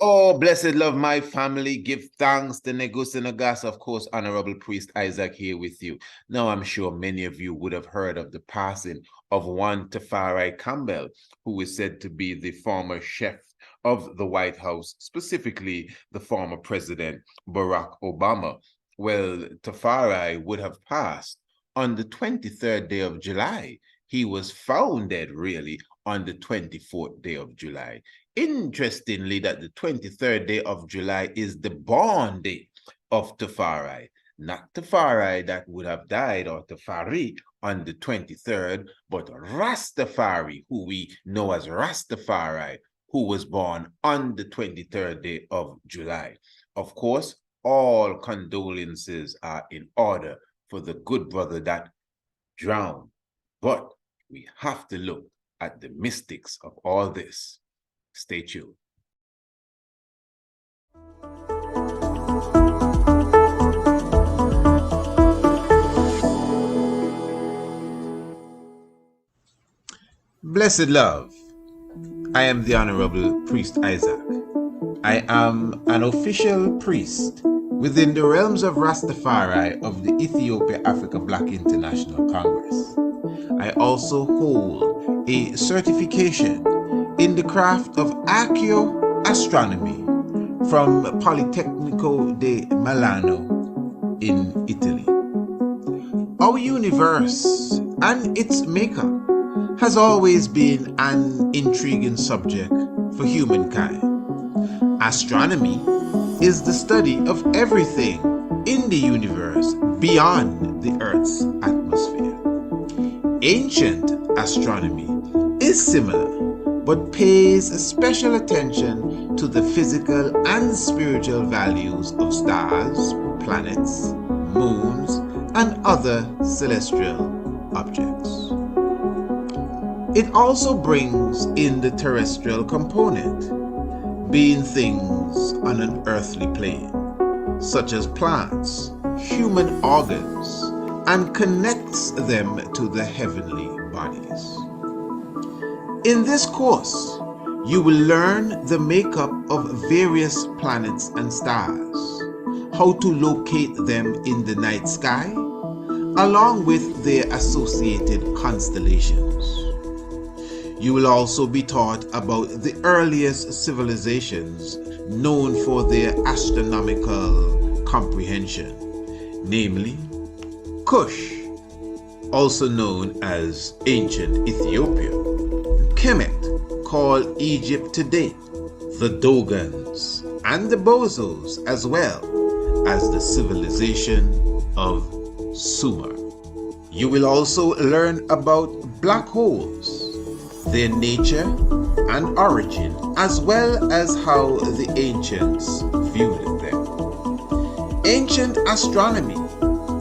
Oh, blessed love, my family. Give thanks to Negus and Nagas, of course, Honorable Priest Isaac here with you. Now, I'm sure many of you would have heard of the passing of one Tafari Campbell, who is said to be the former chef of the White House, specifically the former President Barack Obama. Well, Tafari would have passed on the 23rd day of July. He was founded, really, on the 24th day of July. Interestingly, that the 23rd day of July is the born day of Tafari, not Tafari that would have died, or Tafari, on the 23rd, but Rastafari, who we know as Rastafari, who was born on the 23rd day of July. Of course, all condolences are in order for the good brother that drowned, but we have to look at the mystics of all this. Stay tuned. Blessed love, I am the Honorable Priest Isaac. I am an official priest within the realms of Rastafari of the Ethiopia Africa Black International Congress. I also hold a certification in the craft of archaeoastronomy from Politecnico di Milano in Italy. Our universe and its makeup has always been an intriguing subject for humankind. Astronomy is the study of everything in the universe beyond the Earth's atmosphere. Ancient astronomy is similar, but pays special attention to the physical and spiritual values of stars, planets, moons, and other celestial objects. It also brings in the terrestrial component, being things on an earthly plane, such as plants, human organs, and connects them to the heavenly bodies. In this course, you will learn the makeup of various planets and stars, how to locate them in the night sky, along with their associated constellations. You will also be taught about the earliest civilizations known for their astronomical comprehension, namely Kush, also known as ancient Ethiopia, Kemet, called Egypt today, the Dogons, and the Bozos, as well as the civilization of Sumer. You will also learn about black holes, their nature and origin, as well as how the ancients viewed them. Ancient astronomy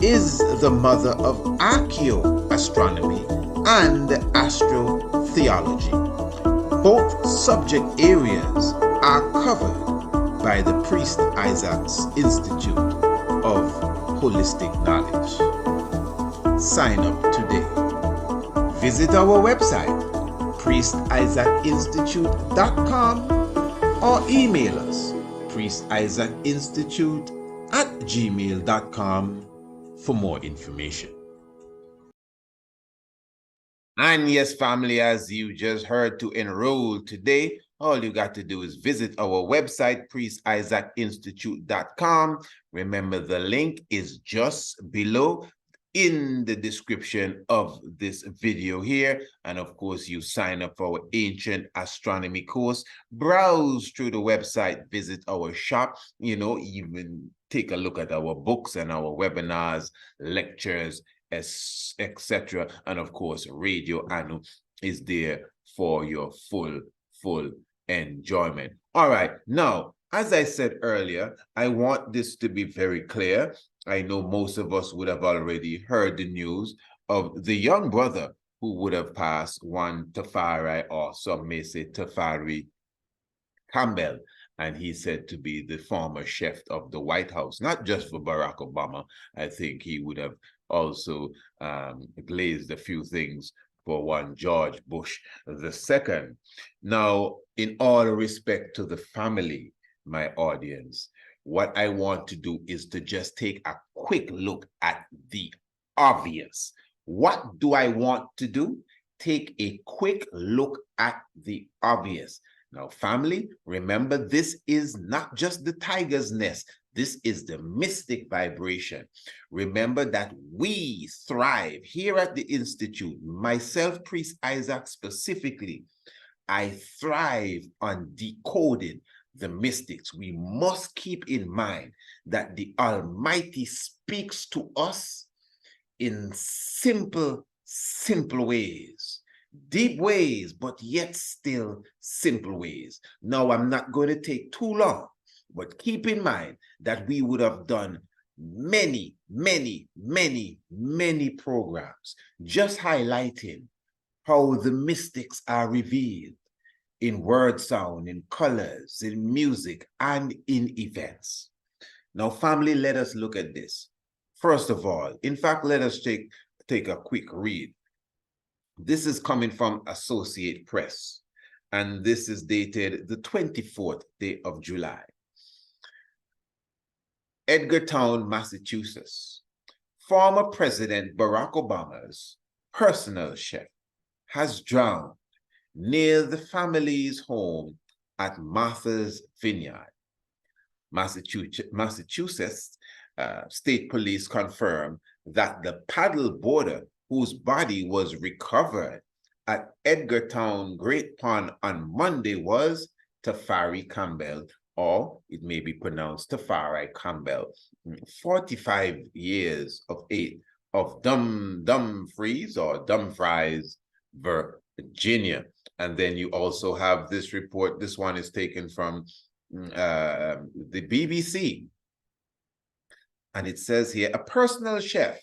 is the mother of archaeoastronomy and astrotheology. Both subject areas are covered by the Priest Isaac's Institute of Holistic Knowledge. Sign up today. Visit our website, priestisaacinstitute.com, or email us, priestisaacinstitute@gmail.com, for more information. And yes, family, as you just heard, to enroll today, all you got to do is visit our website, priestisaacinstitute.com. Remember, the link is just below in the description of this video here. And of course, you sign up for our ancient astronomy course, browse through the website, visit our shop, even take a look at our books and our webinars, lectures, etc. And of course, Radio Anu is there for your full enjoyment. All right, now, as I said earlier, I want this to be very clear. I know most of us would have already heard the news of the young brother who would have passed, one Tafari, or some may say Tafari Campbell, and he's said to be the former chef of the White House, not just for Barack Obama. I think he would have also glazed a few things for one George Bush II. Now, in all respect to the family, my audience, what I want to do is to just take a quick look at the obvious. What do I want to do? Take a quick look at the obvious. Now, family, remember, this is not just the tiger's nest. This is the mystic vibration. Remember that we thrive here at the Institute, myself, Priest Isaac specifically, I thrive on decoding the mystics. We must keep in mind that the Almighty speaks to us in simple ways, deep ways, but yet still simple ways. Now, I'm not going to take too long, but keep in mind that we would have done many programs just highlighting how the mystics are revealed in word sound, in colors, in music, and in events. Now, family, let us look at this. First of all, in fact, let us take a quick read. This is coming from Associate Press, and this is dated the 24th day of July. Edgartown, Massachusetts. Former President Barack Obama's personal chef has drowned near the family's home at Martha's Vineyard. Massachusetts State Police confirmed that the paddle boarder whose body was recovered at Edgartown Great Pond on Monday was Tafari Campbell, or it may be pronounced Tafari Campbell, 45 years of age, of Dumfries, Virginia. And then you also have this report. This one is taken from the BBC. And it says here, a personal chef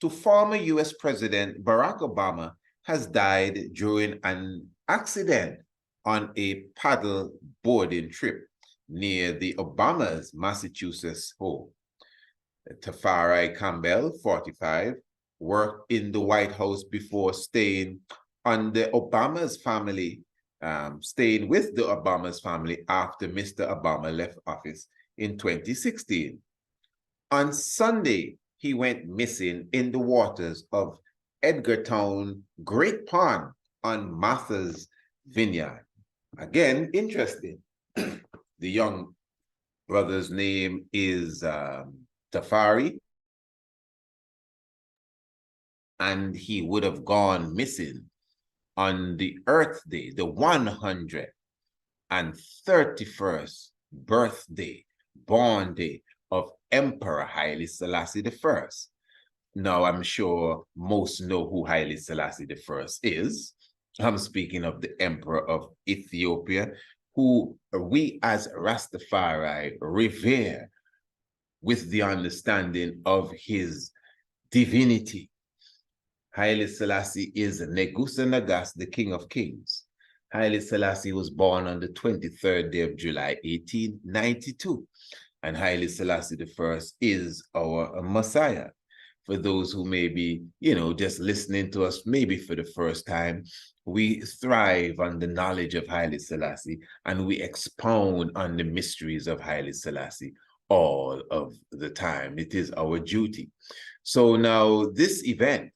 to former US President Barack Obama has died during an accident on a paddle boarding trip near the Obama's Massachusetts home. Tafari Campbell, 45, worked in the White House before staying with the Obama's family after Mr. Obama left office in 2016. On Sunday, he went missing in the waters of Edgartown Great Pond on Martha's Vineyard. Again, interesting. The young brother's name is Tafari, and he would have gone missing on the Earth Day, the 131st birthday, born day of Emperor Haile Selassie I. Now, I'm sure most know who Haile Selassie I is. I'm speaking of the Emperor of Ethiopia, who we as Rastafari revere with the understanding of his divinity. Haile Selassie is Negusa Nagas, the King of Kings. Haile Selassie was born on the 23rd day of July, 1892. And Haile Selassie I is our Messiah. For those who may be, just listening to us, maybe for the first time, we thrive on the knowledge of Haile Selassie, and we expound on the mysteries of Haile Selassie all of the time. It is our duty. So now this event,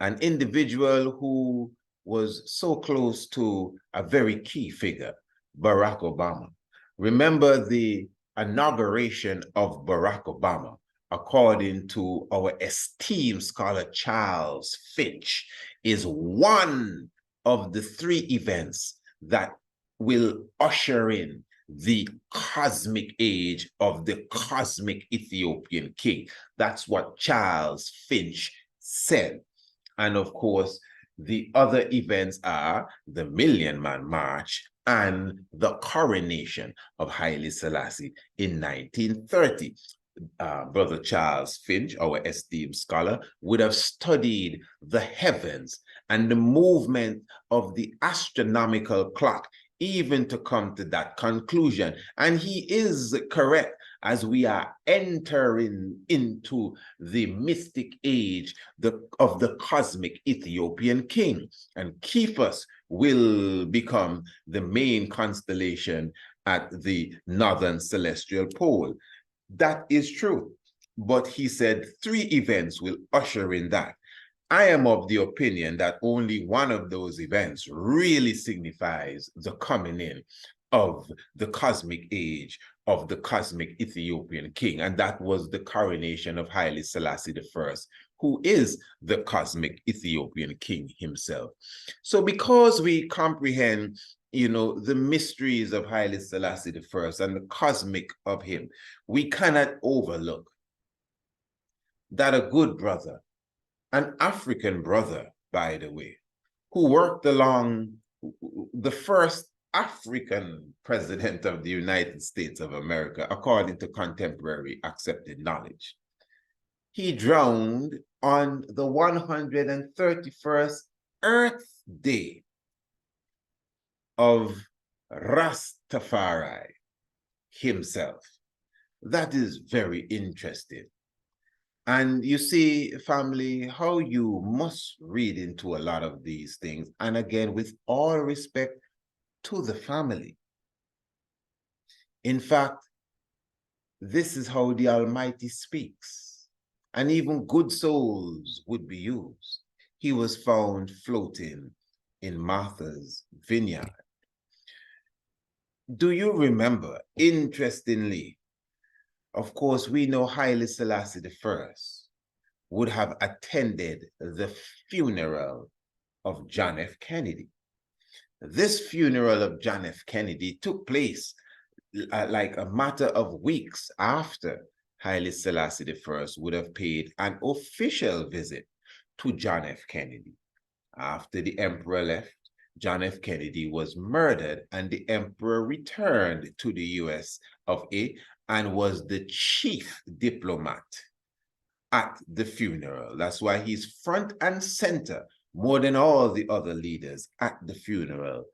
an individual who was so close to a very key figure, Barack Obama. Remember the inauguration of Barack Obama, according to our esteemed scholar Charles Finch, is one of the 3 events that will usher in the cosmic age of the cosmic Ethiopian king. That's what Charles Finch said. And of course, the other events are the Million Man March and the coronation of Haile Selassie in 1930. Brother Charles Finch, our esteemed scholar, would have studied the heavens and the movement of the astronomical clock, even to come to that conclusion. And he is correct, as we are entering into the mystic age of the cosmic Ethiopian king. And Kephas will become the main constellation, at the northern celestial pole. That is true. But he said 3 events will usher in that. I am of the opinion that only one of those events really signifies the coming in of the cosmic age of the cosmic Ethiopian king, and that was the coronation of Haile Selassie I, who is the cosmic Ethiopian king himself. So because we comprehend, the mysteries of Haile Selassie I and the cosmic of him, we cannot overlook that a good brother, an African brother, by the way, who worked along the first African president of the United States of America, according to contemporary accepted knowledge. He drowned on the 131st Earth Day of Rastafari himself. That is very interesting. And you see, family, how you must read into a lot of these things. And again, with all respect to the family. In fact, this is how the Almighty speaks. And even good souls would be used. He was found floating in Martha's vineyard. Do you remember, interestingly, of course, we know Haile Selassie I would have attended the funeral of John F. Kennedy. This funeral of John F. Kennedy took place like a matter of weeks after Haile Selassie I would have paid an official visit to John F. Kennedy. After the emperor left, John F. Kennedy was murdered and the emperor returned to the US of A and was the chief diplomat at the funeral. That's why he's front and center more than all the other leaders at the funeral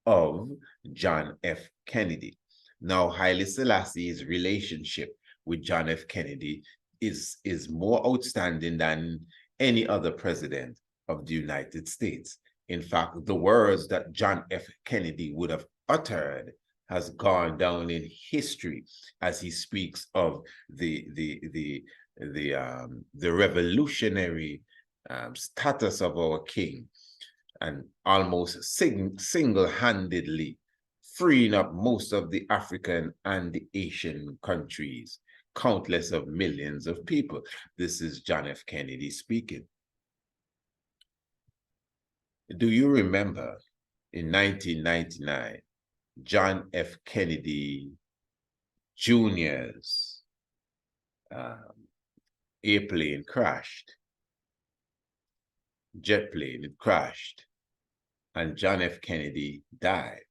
of John F. Kennedy. Now, Haile Selassie's relationship with John F. Kennedy is more outstanding than any other president of the United States. In fact, the words that John F. Kennedy would have uttered has gone down in history as he speaks of the revolutionary status of our king, and almost single-handedly freeing up most of the African and the Asian countries, countless of millions of people. This is John F. Kennedy speaking. Do you remember in 1999, John F. Kennedy Jr.'s airplane crashed, jet plane, it crashed, and John F. Kennedy died.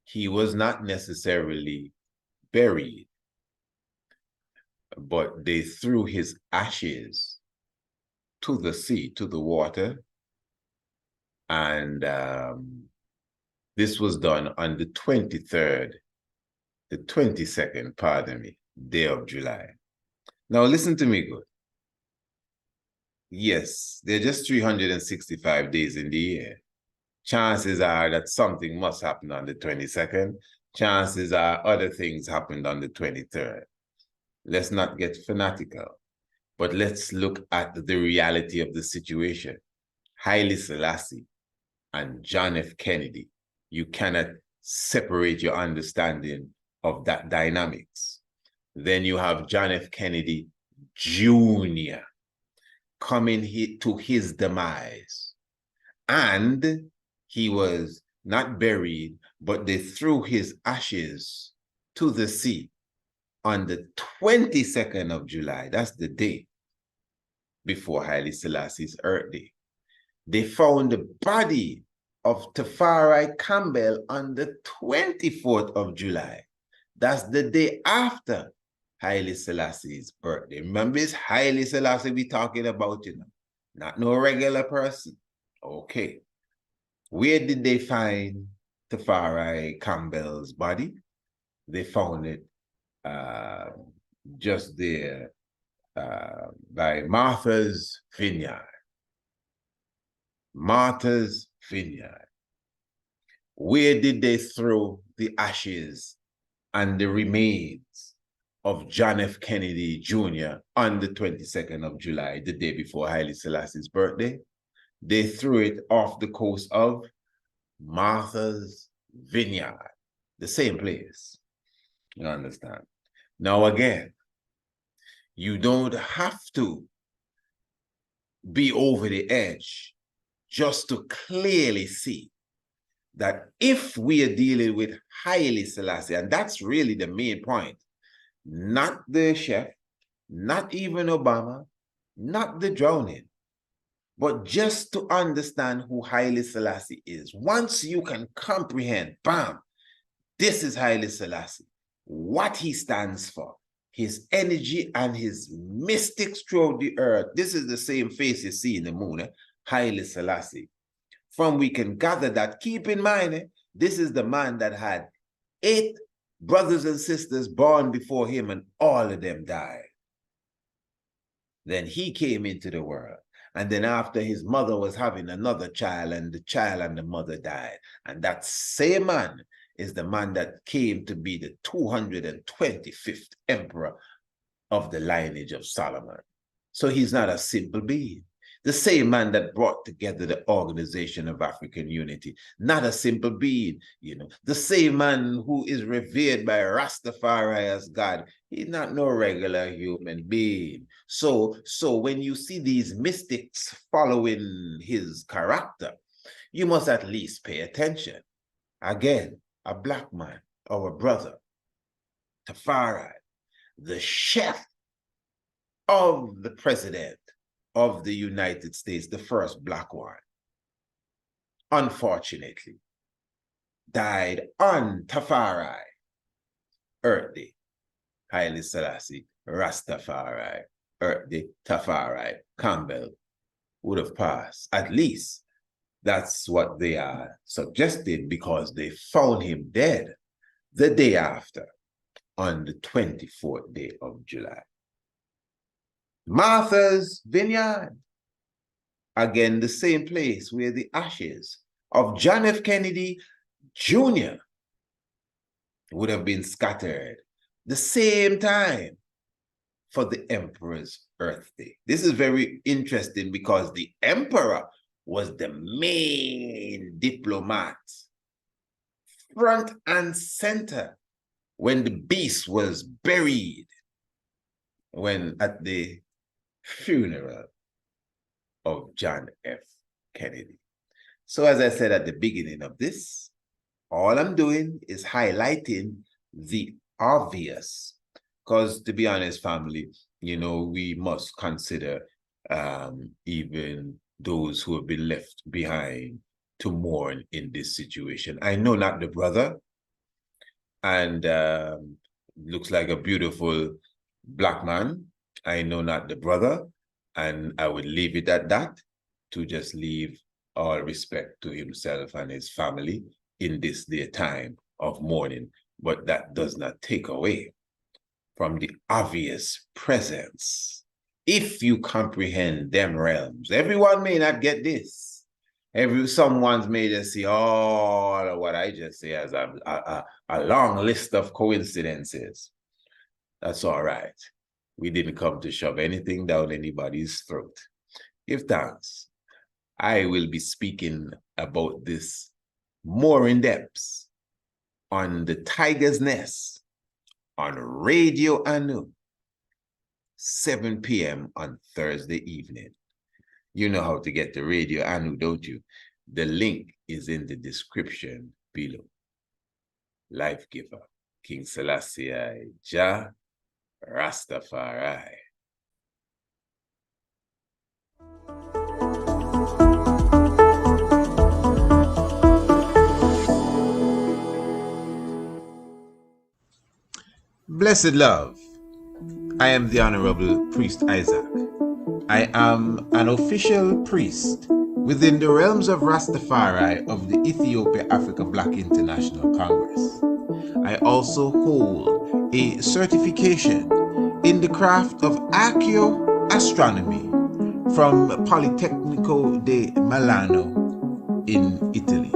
He was not necessarily buried, but they threw his ashes to the sea, to the water, and this was done on the 22nd, pardon me, day of July. Now listen to me good. Yes, there are just 365 days in the year. Chances are that something must happen on the 22nd. Chances are other things happened on the 23rd. Let's not get fanatical, but let's look at the reality of the situation. Haile Selassie and John F. Kennedy, you cannot separate your understanding of that dynamics. Then you have John F. Kennedy Jr. coming to his demise. And he was not buried, but they threw his ashes to the sea on the 22nd of July. That's the day before Haile Selassie's Earth Day. They found the body of Tafari Campbell on the 24th of July. That's the day after Haile Selassie's birthday. Remember, it's Haile Selassie we talking about, not no regular person. Okay. Where did they find Tafari Campbell's body? They found it just there by Martha's vineyard. Martha's vineyard. Where did they throw the ashes and the remains of John F. Kennedy Jr. on the 22nd of July, the day before Haile Selassie's birthday. They threw it off the coast of Martha's Vineyard, the same place. You understand? Now again, you don't have to be over the edge just to clearly see that if we are dealing with Haile Selassie, and that's really the main point, not the chef, not even Obama, not the drowning, but just to understand who Haile Selassie is. Once you can comprehend, bam, this is Haile Selassie, what he stands for, his energy and his mystics throughout the earth. This is the same face you see in the moon, Haile Selassie. From we can gather that, keep in mind, this is the man that had 8 brothers and sisters born before him, and all of them died. Then he came into the world. And then after his mother was having another child, and the child and the mother died. And that same man is the man that came to be the 225th emperor of the lineage of Solomon. So he's not a simple being. The same man that brought together the Organization of African Unity, not a simple being, you know. The same man who is revered by Rastafari as God, he's not no regular human being. So when you see these mystics following his character, you must at least pay attention. Again, a black man, our brother, Tafari, the chef of the president of the United States, the first black one, unfortunately, died on Tafari, Earth Day. Haile Selassie, Rastafari, Earth Day, Tafari, Campbell would have passed. At least that's what they are suggesting, because they found him dead the day after, on the 24th day of July. Martha's Vineyard, again, the same place where the ashes of John F. Kennedy Jr. would have been scattered the same time for the emperor's birthday. This is very interesting because the emperor was the main diplomat, front and center, when the beast was buried, when at the funeral of John F. Kennedy. So as I said at the beginning of this, all I'm doing is highlighting the obvious, because to be honest, family, you know, we must consider even those who have been left behind to mourn in this situation. I know not the brother, and looks like a beautiful black man. I know not the brother, and I would leave it at that, to just leave all respect to himself and his family in this their time of mourning. But that does not take away from the obvious presence. If you comprehend them realms, everyone may not get this. Someone's may just see all of what I just say as a long list of coincidences. That's all right. We didn't come to shove anything down anybody's throat. Give thanks. I will be speaking about this more in depth on the Tiger's Nest on Radio Anu, 7 p.m. on Thursday evening. You know how to get to Radio Anu, don't you? The link is in the description below. Life Giver, King Selassie, Jah Rastafari. Blessed love, I am the Honorable Priest Isaac. I am an official priest within the realms of Rastafari of the Ethiopia Africa Black International Congress. I also hold a certification in the craft of archaeoastronomy from Politecnico di Milano in Italy.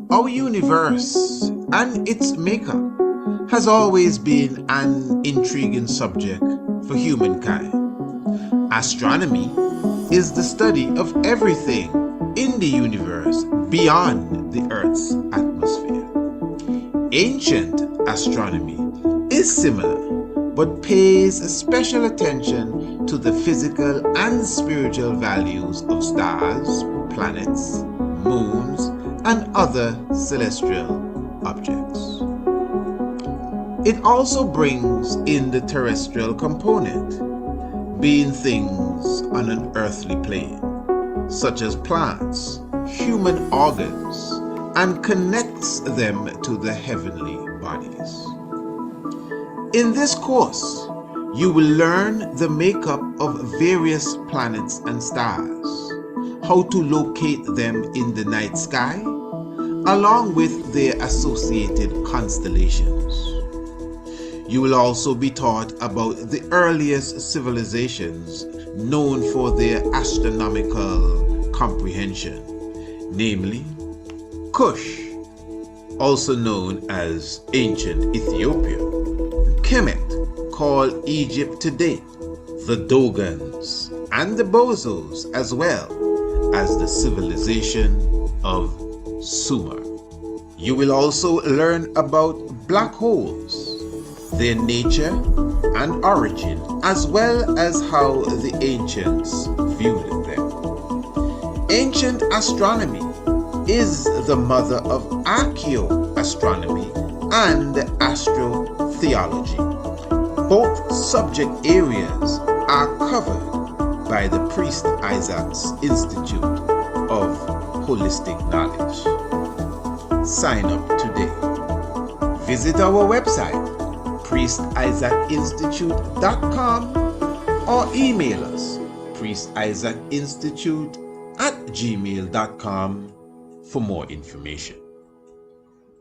Our universe and its makeup has always been an intriguing subject for humankind. Astronomy is the study of everything in the universe beyond the Earth's atmosphere. Ancient astronomy is similar, but pays special attention to the physical and spiritual values of stars, planets, moons, and other celestial objects. It also brings in the terrestrial component, being things on an earthly plane, such as plants, human organs, and connects them to the heavenly bodies. In this course, you will learn the makeup of various planets and stars, how to locate them in the night sky, along with their associated constellations. You will also be taught about the earliest civilizations known for their astronomical comprehension, namely Kush, also known as ancient Ethiopia, Kemet, called Egypt today, the Dogons, and the Bozos, as well as the civilization of Sumer. You will also learn about black holes, their nature and origin, as well as how the ancients viewed them. Ancient astronomy is the mother of archaeoastronomy and astrotheology. Both subject areas are covered by the Priest Isaac's Institute of Holistic Knowledge. Sign up today. Visit our website, priestisaacinstitute.com, or email us, priestisaacinstitute@gmail.com, for more information.